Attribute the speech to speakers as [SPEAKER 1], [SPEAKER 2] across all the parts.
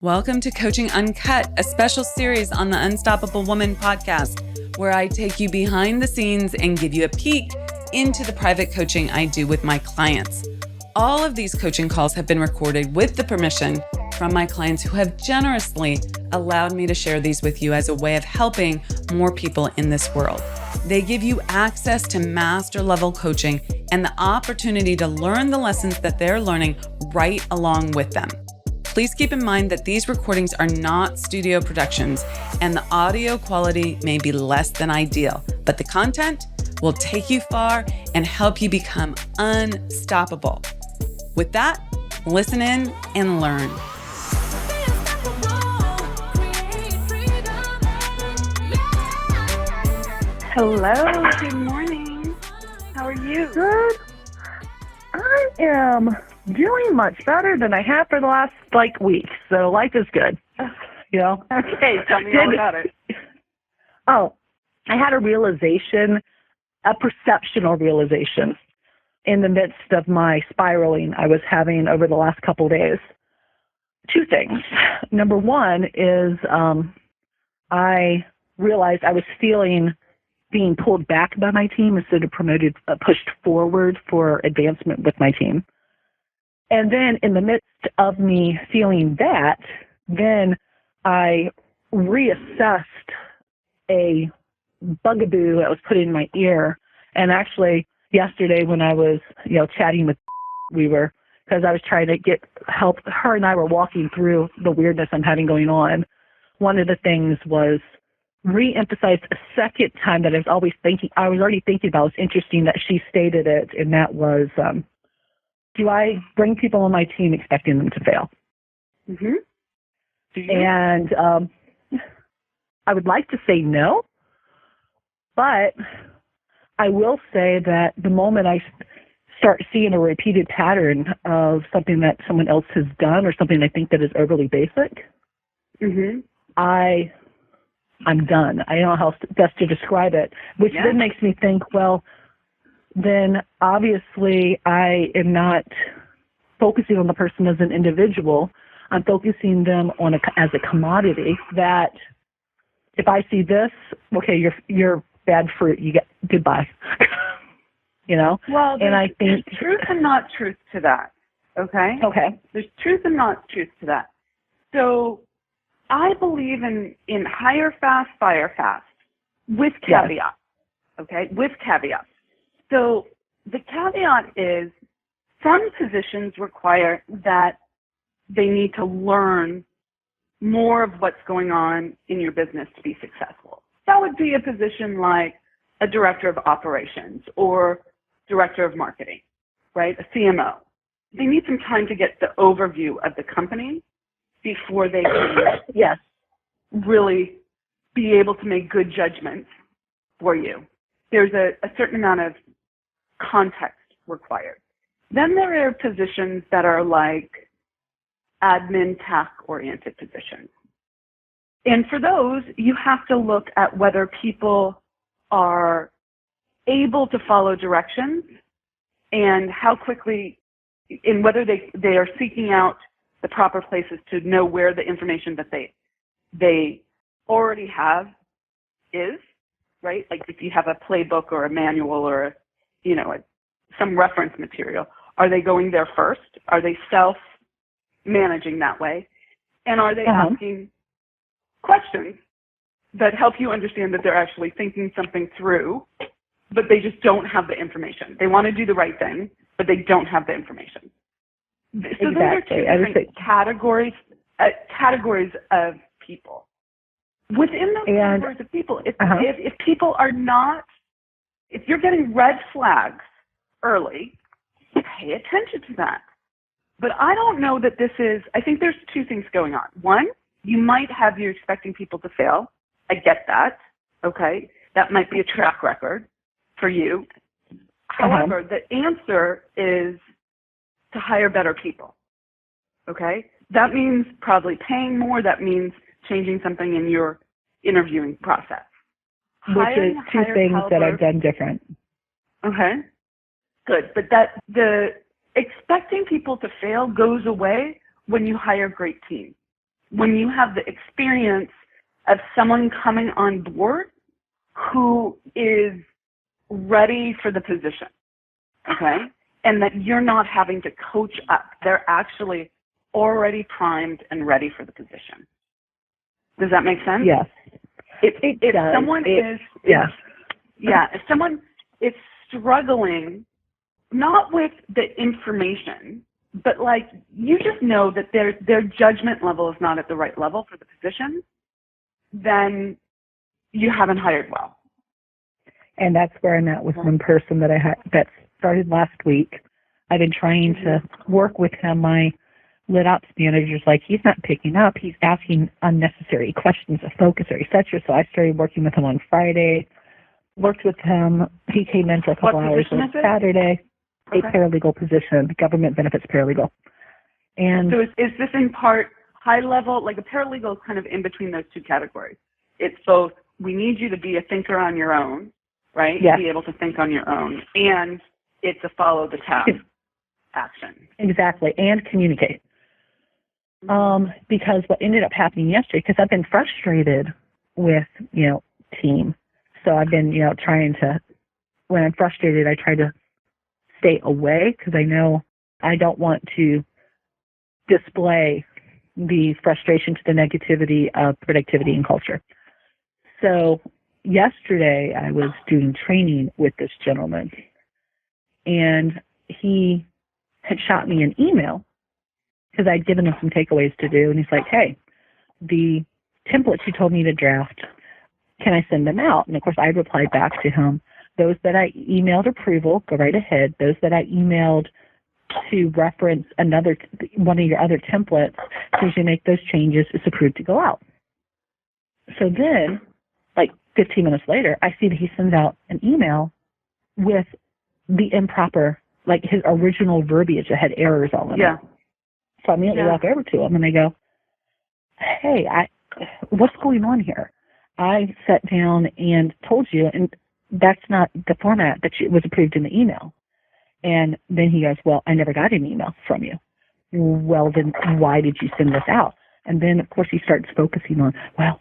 [SPEAKER 1] Welcome to Coaching Uncut, a special series on the Unstoppable Woman podcast, where I take you behind the scenes and give you a peek into the private coaching I do with my clients. All of these coaching calls have been recorded with the permission from my clients who have generously allowed me to share these with you as a way of helping more people in this world. They give you access to master level coaching and the opportunity to learn the lessons that they're learning right along with them. Please keep in mind that these recordings are not studio productions and the audio quality may be less than ideal, but the content will take you far and help you become unstoppable. With that, listen in and learn.
[SPEAKER 2] Hello, good morning. How are you?
[SPEAKER 3] Good. I am doing much better than I have for the last week. So life is good. You know.
[SPEAKER 2] Okay, tell me all about it.
[SPEAKER 3] Oh, I had a realization, a perceptional realization in the midst of my spiraling I was having over the last couple of days. Two things. Number one is I realized I was feeling being pulled back by my team instead of pushed forward for advancement with my team. And then in the midst of me feeling that, then I reassessed a bugaboo that was put in my ear. And actually yesterday when I was, chatting with because I was trying to get help, her and I were walking through the weirdness I'm having going on. One of the things was re-emphasized a second time that I was already thinking about. It was interesting that she stated it, and that was, do I bring people on my team expecting them to fail?
[SPEAKER 2] Mm-hmm.
[SPEAKER 3] And I would like to say no, but I will say that the moment I start seeing a repeated pattern of something that someone else has done or something I think that is overly basic, I'm done. I don't know how best to describe it, which then makes me think, well, then obviously I am not focusing on the person as an individual. I'm focusing them on as a commodity that if I see this, okay, you're bad fruit. You get goodbye.
[SPEAKER 2] Well,
[SPEAKER 3] and I think
[SPEAKER 2] there's truth and not truth to that. Okay.
[SPEAKER 3] Okay.
[SPEAKER 2] There's truth and not truth to that. So I believe in hire fast, fire fast, with caveat.
[SPEAKER 3] Yes.
[SPEAKER 2] Okay, with caveat. So the caveat is some positions require that they need to learn more of what's going on in your business to be successful. That would be a position like a director of operations or director of marketing, right? A CMO. They need some time to get the overview of the company before they can really be able to make good judgments for you. There's a certain amount of context required. Then there are positions that are like admin task-oriented positions. And for those, you have to look at whether people are able to follow directions and how quickly, and whether they are seeking out the proper places to know where the information that they already have is, right? Like if you have a playbook or a manual or, some reference material, are they going there first? Are they self-managing that way? And are they asking questions that help you understand that they're actually thinking something through, but they just don't have the information? They want to do the right thing, but they don't have the information. So those are two different categories of people. Within those categories of people, if people are not, if you're getting red flags early, pay attention to that. But I don't know that I think there's two things going on. One, you might have you expecting people to fail. I get that. Okay. That might be a track record for you. However, the answer is to hire better people. Okay? That means probably paying more. That means changing something in your interviewing process.
[SPEAKER 3] Which is two things that I've done different.
[SPEAKER 2] Okay. Good. But the expecting people to fail goes away when you hire great teams. when you have the experience of someone coming on board who is ready for the position, okay? And that you're not having to coach up. They're actually already primed and ready for the position. Does that make sense?
[SPEAKER 3] Yes.
[SPEAKER 2] If someone if someone is struggling, not with the information, but like you just know that their judgment level is not at the right level for the position, then you haven't hired well.
[SPEAKER 3] And that's where I'm at with one person that that started last week. I've been trying to work with him. My lit ops manager's like, he's not picking up. He's asking unnecessary questions of focus or et cetera. So I started working with him on Friday, worked with him. He came in for a couple hours on Saturday, a paralegal position, government benefits paralegal. And
[SPEAKER 2] so is this in part high level? Like a paralegal is kind of in between those two categories. It's both, we need you to be a thinker on your own, right?
[SPEAKER 3] Yes.
[SPEAKER 2] Be able to think on your own. And it's a follow the task action.
[SPEAKER 3] Exactly. And communicate. Because what ended up happening yesterday, because I've been frustrated with, team. So I've been, trying to, when I'm frustrated, I try to stay away because I know I don't want to display the frustration to the negativity of productivity and culture. So yesterday I was doing training with this gentleman, and he had shot me an email because I'd given him some takeaways to do, and he's like, hey, the templates you told me to draft, can I send them out? And of course I replied back to him, those that I emailed approval, go right ahead. Those that I emailed to reference one of your other templates, as you make those changes, it's approved to go out. So then, like 15 minutes later, I see that he sends out an email with the improper, like his original verbiage that had errors all in it. So I immediately walk over to him and I go, hey, what's going on here? I sat down and told you, and that's not the format that was approved in the email. And then he goes, well, I never got an email from you. Well, then why did you send this out? And then, of course, he starts focusing on, well,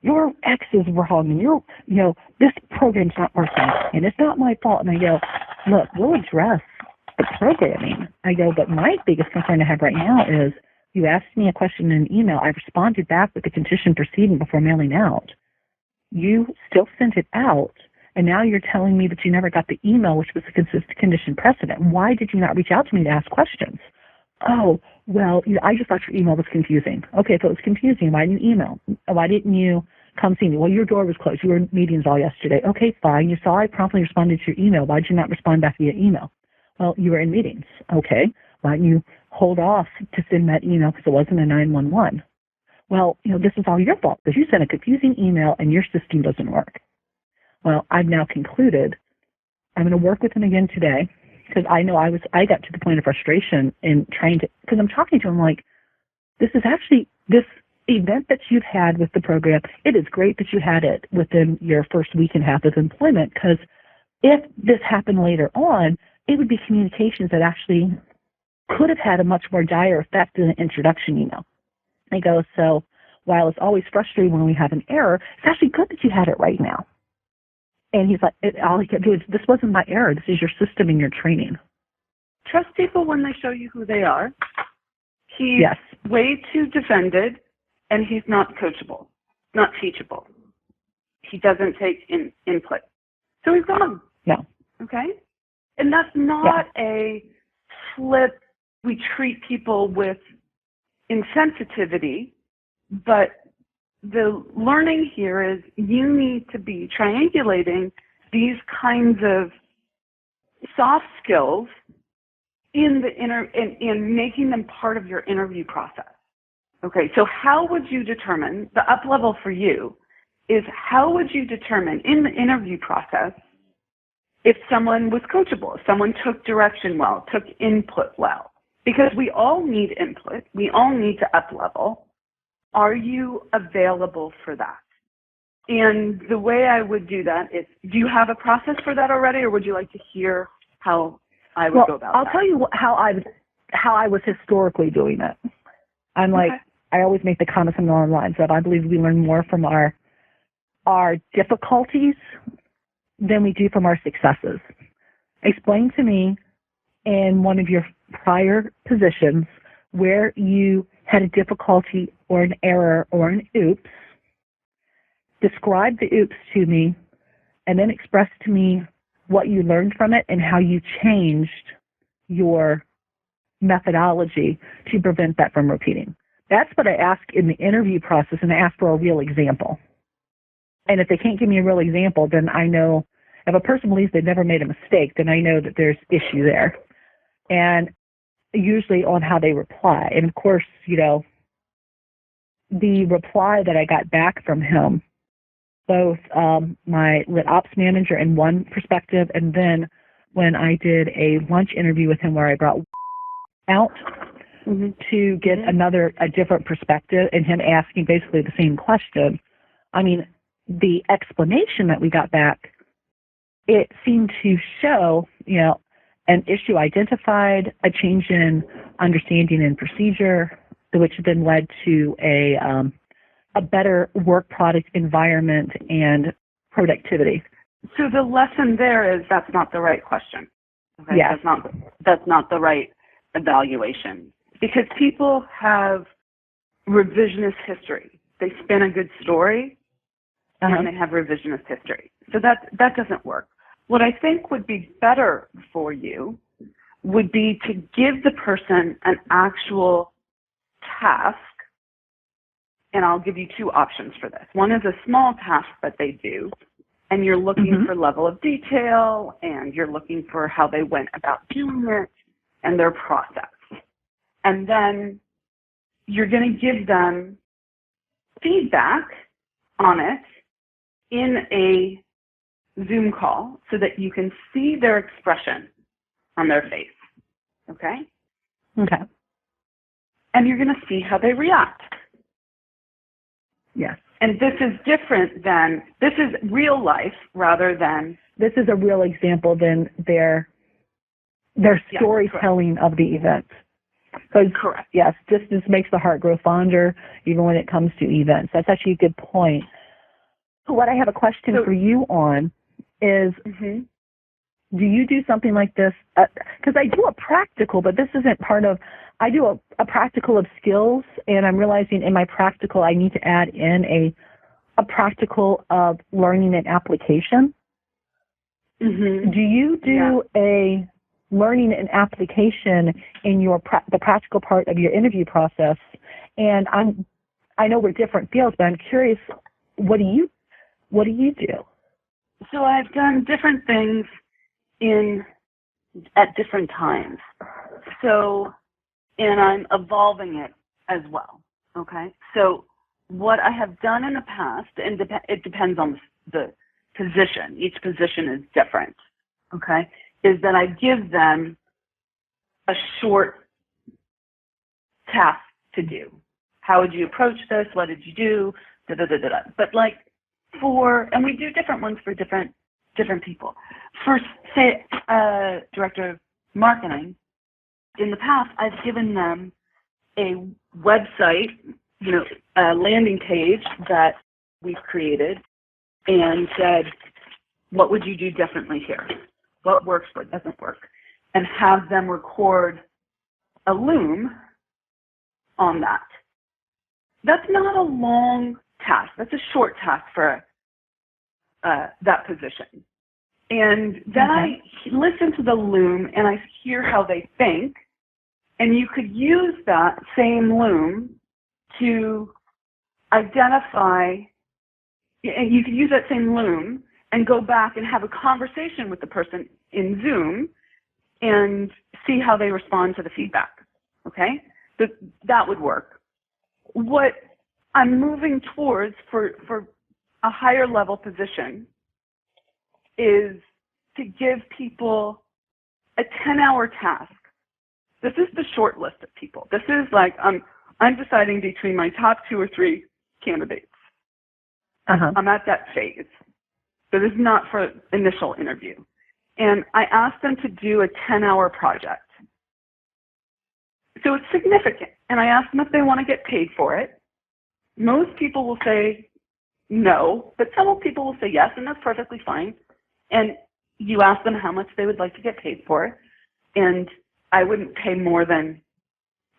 [SPEAKER 3] your X is wrong, and this program's not working, and it's not my fault. And I go, look, we'll address the programming. I go, but my biggest concern I have right now is you asked me a question in an email. I responded back with the condition proceeding before mailing out. You still sent it out, and now you're telling me that you never got the email, which was a consistent condition precedent. Why did you not reach out to me to ask questions? Oh, well, I just thought your email was confusing. Okay, if it was confusing, why didn't you email? Why didn't you come see me? Well, your door was closed. You were in meetings all yesterday. Okay, fine. You saw I promptly responded to your email. Why did you not respond back via email? Well, you were in meetings. Okay, why didn't you hold off to send that email because it wasn't a 911? Well, this is all your fault because you sent a confusing email and your system doesn't work. Well, I've now concluded I'm going to work with him again today because I know I got to the point of frustration in trying to, because I'm talking to him like, this event that you've had with the program, it is great that you had it within your first week and a half of employment, because if this happened later on, it would be communications that actually could have had a much more dire effect than an introduction email. I go, so while it's always frustrating when we have an error, it's actually good that you had it right now. And he's like, all he kept doing is, this wasn't my error. This is your system and your training.
[SPEAKER 2] Trust people when they show you who they are. He's way too defended, and he's not coachable, not teachable. He doesn't take input. So he's gone.
[SPEAKER 3] No.
[SPEAKER 2] Okay? And that's not a flip, we treat people with insensitivity, but the learning here is you need to be triangulating these kinds of soft skills in making them part of your interview process. Okay, so how would you determine, the up level for you is how would you determine in the interview process if someone was coachable, if someone took direction well, took input well? Because we all need input, we all need to up level. Are you available for that? And the way I would do that is, do you have a process for that already, or would you like to hear how I would go about that?
[SPEAKER 3] I'll tell you how I was historically doing it. I'm like, I always make the comment along the lines of I believe we learn more from our difficulties than we do from our successes. Explain to me in one of your prior positions where you had a difficulty or an error or an oops. Describe the oops to me and then express to me what you learned from it and how you changed your methodology to prevent that from repeating. That's what I ask in the interview process, and I ask for a real example. And if they can't give me a real example, then I know if a person believes they've never made a mistake, then I know that there's issue there. And usually on how they reply. And of course, the reply that I got back from him, both my lit ops manager in one perspective, and then when I did a lunch interview with him where I brought out to get a different perspective, and him asking basically the same question. I mean, the explanation that we got back, it seemed to show, an issue identified, a change in understanding and procedure, which then led to a better work product environment and productivity.
[SPEAKER 2] So the lesson there is that's not the right question. Okay?
[SPEAKER 3] Yeah.
[SPEAKER 2] That's not the right evaluation, because people have revisionist history. They spin a good story and they have revisionist history. So that doesn't work. What I think would be better for you would be to give the person an actual task, and I'll give you two options for this. One is a small task that they do, and you're looking for level of detail, and you're looking for how they went about doing it and their process. And then you're going to give them feedback on it in a Zoom call so that you can see their expression on their face. Okay?
[SPEAKER 3] Okay.
[SPEAKER 2] And you're going to see how they react.
[SPEAKER 3] Yes.
[SPEAKER 2] And this is this is real life rather than...
[SPEAKER 3] This is a real example than their storytelling of the event.
[SPEAKER 2] Correct.
[SPEAKER 3] Yes, this makes the heart grow fonder even when it comes to events. That's actually a good point. What I have a question for you on is, do you do something like this? Because I do a practical, but this isn't part of, I do a practical of skills, and I'm realizing in my practical I need to add in a practical of learning and application. Do you do a learning and application in your the practical part of your interview process? And I know we're different fields, but I'm curious, what do you do?
[SPEAKER 2] So I've done different things at different times. So, and I'm evolving it as well. Okay. So what I have done in the past, and it depends on the position. Each position is different. Okay. Is that I give them a short task to do. How would you approach this? What did you do? But and we do different ones for different people. For, say, director of marketing, in the past, I've given them a website, a landing page that we've created, and said, what would you do differently here? What works, what doesn't work? And have them record a loom on that. That's not a long task. That's a short task for that position. And then I listen to the loom and I hear how they think. And you could use that same loom to identify, and you could use that same loom and go back and have a conversation with the person in Zoom and see how they respond to the feedback. Okay? That would work. What I'm moving towards for a higher level position is to give people a 10-hour task. This is the short list of people. This is like I'm deciding between my top 2 or 3 candidates. I'm at that phase. So this is not for initial interview. And I asked them to do a 10-hour project. So it's significant. And I ask them if they want to get paid for it. Most people will say no, but some people will say yes, and that's perfectly fine. And you ask them how much they would like to get paid for it. And I wouldn't pay more than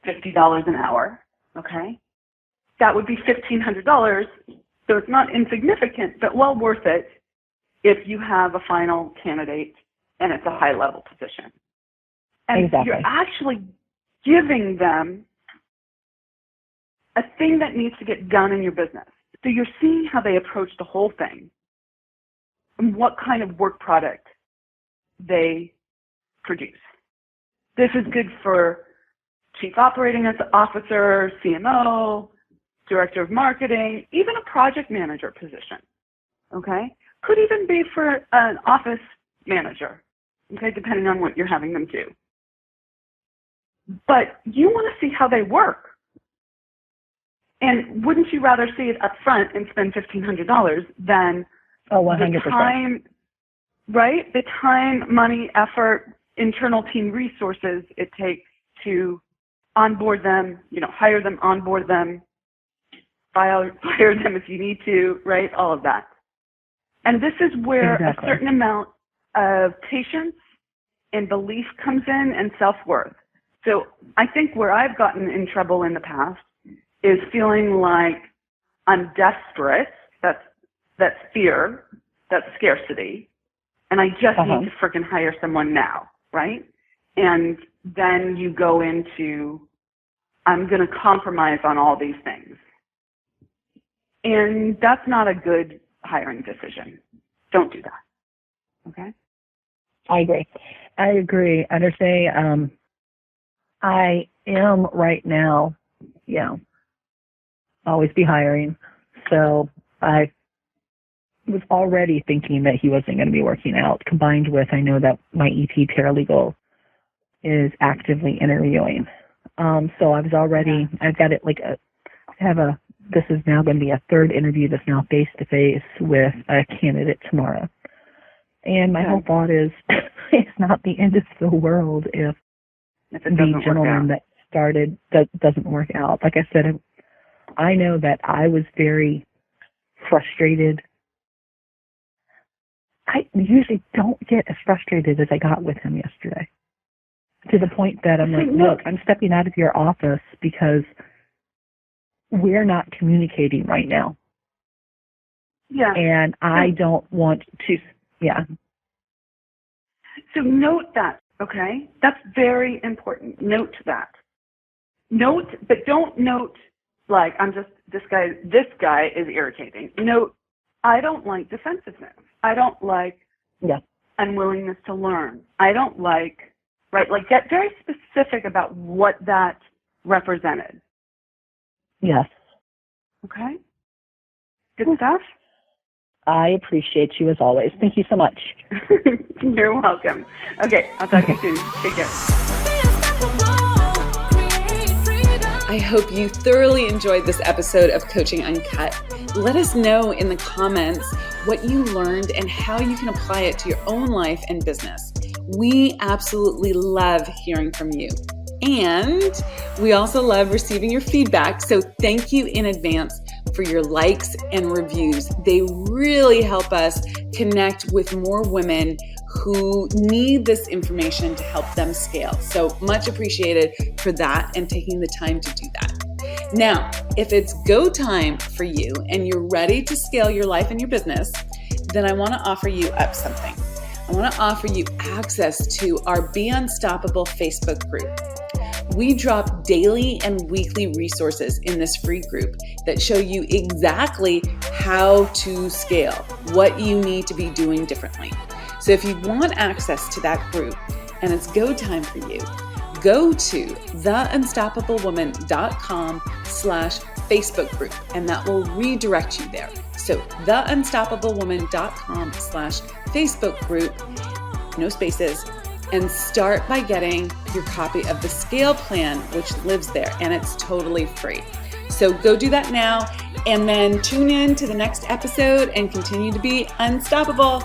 [SPEAKER 2] $50 an hour, okay? That would be $1,500, so it's not insignificant, but well worth it if you have a final candidate and it's a high-level position. And
[SPEAKER 3] Exactly.
[SPEAKER 2] You're actually giving them a thing that needs to get done in your business. So you're seeing how they approach the whole thing and what kind of work product they produce. This is good for chief operating officer, CMO, director of marketing, even a project manager position, okay? Could even be for an office manager, okay, depending on what you're having them do. But you want to see how they work. And wouldn't you rather see it up front and spend $1,500 than
[SPEAKER 3] 100%.
[SPEAKER 2] the time, right? The time, money, effort, internal team resources it takes to onboard them, hire them, onboard them, fire them if you need to, right? All of that. And this is where
[SPEAKER 3] Exactly.
[SPEAKER 2] a certain amount of patience and belief comes in, and self-worth. So I think where I've gotten in trouble in the past is feeling like I'm desperate. That's fear. That's scarcity. And I just need to freaking hire someone now, right? And then you go into, I'm going to compromise on all these things. And that's not a good hiring decision. Don't do that. Okay?
[SPEAKER 3] I agree. Understand. I am right now, always be hiring. So I was already thinking that he wasn't going to be working out, combined with I know that my EP paralegal is actively interviewing. So I was already, I've got it this is now going to be a third interview that's now face-to-face with a candidate tomorrow. And my whole thought is, it's not the end of the world if the gentleman that started doesn't work out. Like I said, I know that I was very frustrated. I usually don't get as frustrated as I got with him yesterday, to the point that I'm like, look, I'm stepping out of your office because we're not communicating right now.
[SPEAKER 2] Yeah.
[SPEAKER 3] And I don't want to,
[SPEAKER 2] So note that, okay? That's very important. Note that. Note, but don't note like this guy is irritating. Note, I don't like defensiveness. I don't like unwillingness to learn. I don't like, right? Like get very specific about what that represented.
[SPEAKER 3] Yes.
[SPEAKER 2] Okay? Good stuff?
[SPEAKER 3] I appreciate you as always. Thank you so much.
[SPEAKER 2] You're welcome. Okay, I'll talk to you soon. Take care.
[SPEAKER 1] I hope you thoroughly enjoyed this episode of Coaching Uncut. Let us know in the comments what you learned and how you can apply it to your own life and business. We absolutely love hearing from you. And we also love receiving your feedback. So thank you in advance for your likes and reviews. They really help us connect with more women who need this information to help them scale. So much appreciated for that and taking the time to do that. Now, if it's go time for you and you're ready to scale your life and your business, then I want to offer you up something. I want to offer you access to our Be Unstoppable Facebook group. We drop daily and weekly resources in this free group that show you exactly how to scale, what you need to be doing differently. So if you want access to that group and it's go time for you, go to theunstoppablewoman.com/Facebook group and that will redirect you there. So theunstoppablewoman.com/Facebook group, no spaces, and start by getting your copy of the Scale Plan, which lives there, and it's totally free. So go do that now, and then tune in to the next episode and continue to be unstoppable.